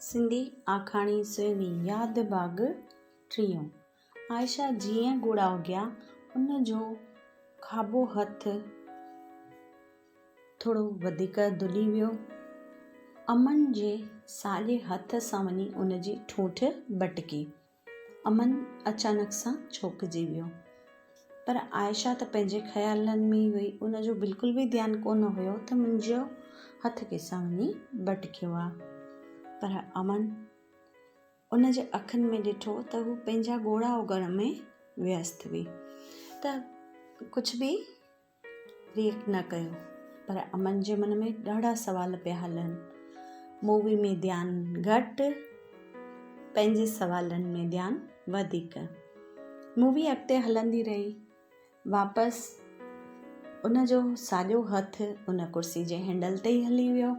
सिंधी आखाणी सुहिणी यादि बाग़ टियों। आयशा जीअं ॻोड़ा उॻिया उन जो खाॿो हथु थोरो वधीक दुली वियो। अमन जे साॼे हथ सां वञी उन जी ठूठ बटकी। अमन अचानक सां चौंकिजी वियो, पर आयशा त पंहिंजे ख़्यालनि में ई हुई। उन जो बिल्कुलु बि ध्यानु कोन हुयो त मुंहिंजो हथु कंहिंसां वञी बटकियो आहे। पर अमन उन जे अखियुनि में ॾिठो त हू पंहिंजा ॻोड़ा उॻण में व्यस्त हुई, त कुझु बि रिएक्ट न कयो। पर अमन जे मन में ॾाढा सवाल पिया हलनि। मूवी में ध्यानु घटि, पंहिंजे सवालनि में ध्यानु वधीक। मूवी अॻिते हलंदी रही। वापसि उन जो साॼो हथु उन कुर्सी जे हैंडल ते ई हली वियो।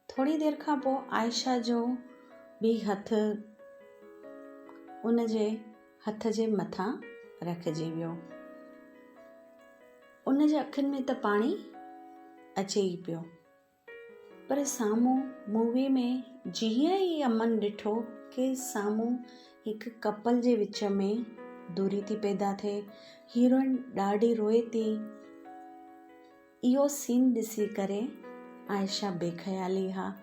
थोरी देरि खां पोइ आयशा जो बि हथु उन जे हथ जे मथां रखिजी वियो। उन जे अखियुनि में त पाणी अचे ई पियो, पर साम्हूं मूवी में जीअं ई अमन ॾिठो कि साम्हूं हिकु कपल जे विच में दूरी थी पैदा थिए, हीरोइन ॾाढी रोए थी। इहो सीन ॾिसी करे आयशा बेख़याली हा।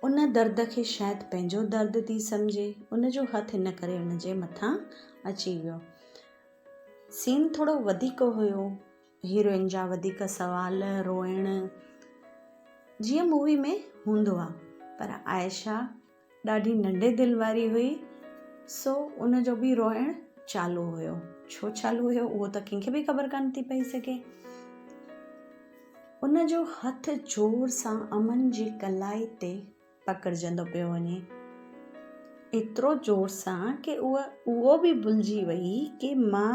उन दर्द खे शायदि पंहिंजो दर्द थी सम्झे, उन जो हथु हिन करे उन जे मथां अची वियो। सीन थोरो वधीक हुयो, हीरोइन जा वधीक सवाल, रोइण, जीअं मूवी में हूंदो आहे। पर आयशा ॾाढी नंढे दिलि वारी हुई, सो उन जो बि रोइण चालू हुयो। छो चालू हुयो उहो त कंहिंखे बि ख़बर कान थी पई सघे। उन जो हथु ज़ोर सां अमन जी कलाई ते पकड़जंदो पियो वञे, एतिरो ज़ोर सां कि उहो बि भुलिजी वई कि मां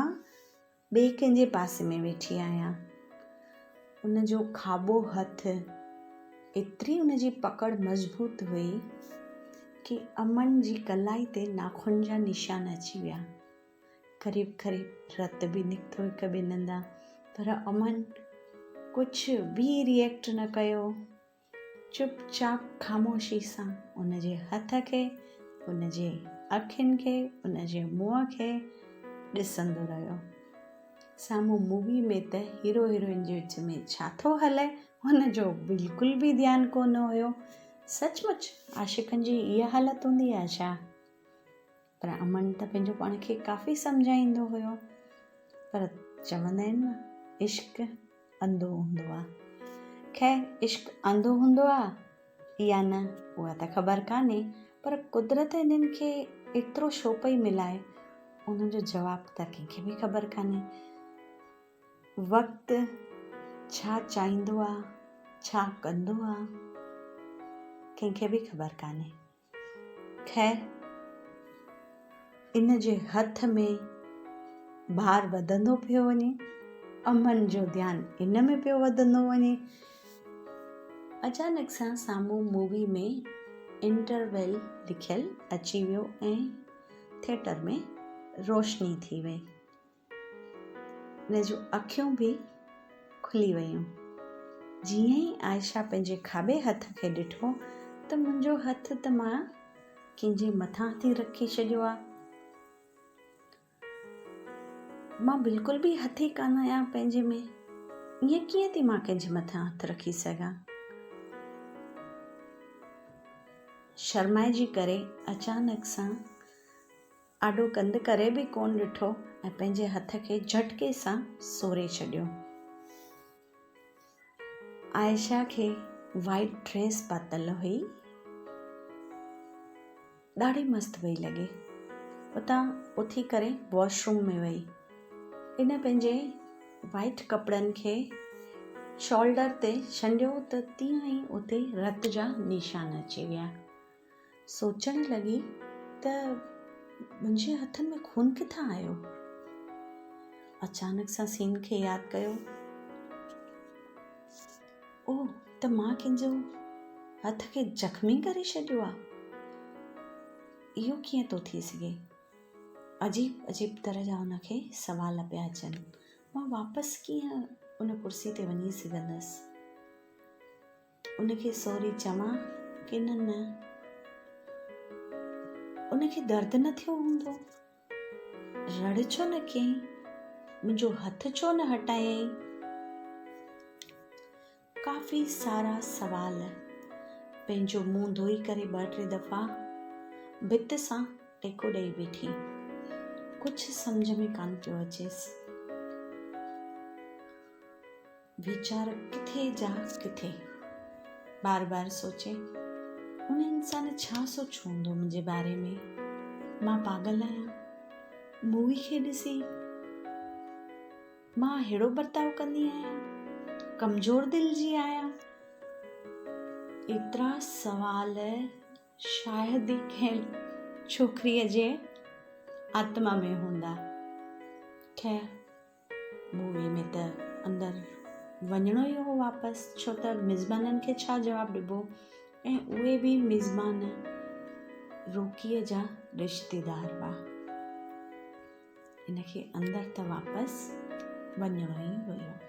ॿिए कंहिंजे पासे में वेठी आहियां। उन जो खाॿो हथु एतिरी उन जी पकड़ मज़बूत हुई कि अमन जी कलाई ते नाखून जा निशान अची विया। क़रीब रत बि निकितो हिकु ॿिनि हंधा। पर अमन कुझु बि रिएक्ट न कयो, चुपचाप ख़ामोशी सां उन जे हथ खे, उन जे अखियुनि खे, उन जे मुंहं खे ॾिसंदो रहियो। साम्हूं मूवी में त हीरो हीरोइन जे विच में छा थो हले हुन जो बिल्कुलु बि ध्यानु कोन हुयो। सचमुच आशिक़नि जी इहा हालत हूंदी आहे छा? पर अमन त पंहिंजो पाण खे काफ़ी सम्झाईंदो हुयो। पर चवंदा आहिनि न, इश्क अंधो हूंदो आहे। ख़ैर, इश्क अंधो हूंदो आहे या न उहा त ख़बर कान्हे, पर कुदरत इन्हनि खे एतिरो छो पई मिलाए उन जो जवाबु त कंहिंखे बि ख़बर कान्हे। वक़्तु छा चाहींदो आहे, छा कंदो आहे, कंहिंखे बि ख़बर कान्हे। ख़ैर, इन जे हथ में भार वधंदो पियो वञे, अमन जो ध्यानु इन में पियो वधंदो वञे। अचानक सां साम्हूं मूवी में इंटरवेल लिखियलु अची वियो ऐं थिएटर में रोशनी थी वई। इन जूं अखियूं बि खुली वयूं। जीअं ई आयशा पंहिंजे खाॿे हथ खे ॾिठो त मुंहिंजो हथु त मां कंहिंजे मथां थी रखी छॾियो आहे। मां बिल्कुलु बि हथी कान आहियां पंहिंजे में, ईअं कीअं थी मां कंहिंजे मथां हथु रखी सघां? शर्माइजी करे अचानक सां आॾो कंध करे बि कोन ॾिठो ऐं पंहिंजे हथ खे झटके सां सोरे छॾियो। आयशा खे वाइट ड्रेस पातल हुई, ॾाढी मस्तु पई लॻे। उतां उथी करे वॉशरूम में वई। इन पंहिंजे वाइट कपिड़नि खे शोल्डर ते छंडियो त तीअं ई उते रत जा निशान अची विया। सोचणु लॻी त मुंहिंजे हथनि में खून किथां आयो? अचानक सां सीन खे यादि कयो, ओह, त मां कंहिंजो हथ खे ज़ख़्मी करे छॾियो आहे। इहो कीअं थो थी सघे? अजीब तरह जा हुनखे सवाल पिया अचनि। मां वापसि कीअं उन कुर्सी ते वञी सघंदसि? उनखे सॉरी चवां की न उनखे दर्द न थियो हूंदो, रड़ छो न कयईं, मुंहिंजो हथ छो न हटायईं। काफ़ी सारा सवाल पंहिंजो मुंहुं धोई करे 2-3 दफ़ा भित सां टेको ॾेई बीठी। कुझु सम्झ में कान पियो अचेसि। वीचार किथे जा किथे बार बार सोचे, उन इंसान छा सोचियो हूंदो मुंहिंजे बारे में। मां पागल आहियां मूवी खे ॾिसी? मां अहिड़ो बर्ताव कंदी आहियां? कमज़ोर दिल जी आहियां? एतिरा सवाल शायदि ई कंहिं छोकिरीअ जे आत्मा में हूंदा। खैर, मूवी में त अंदरि वञिणो ई हो वापसि, छो त मिज़माननि खे छा जवाबु ॾिबो, ऐं उहे बि मिज़मान रोकीअ जा रिश्तेदार हुआ। इनखे अंदरि त वापसि वञिणो ई हुयो।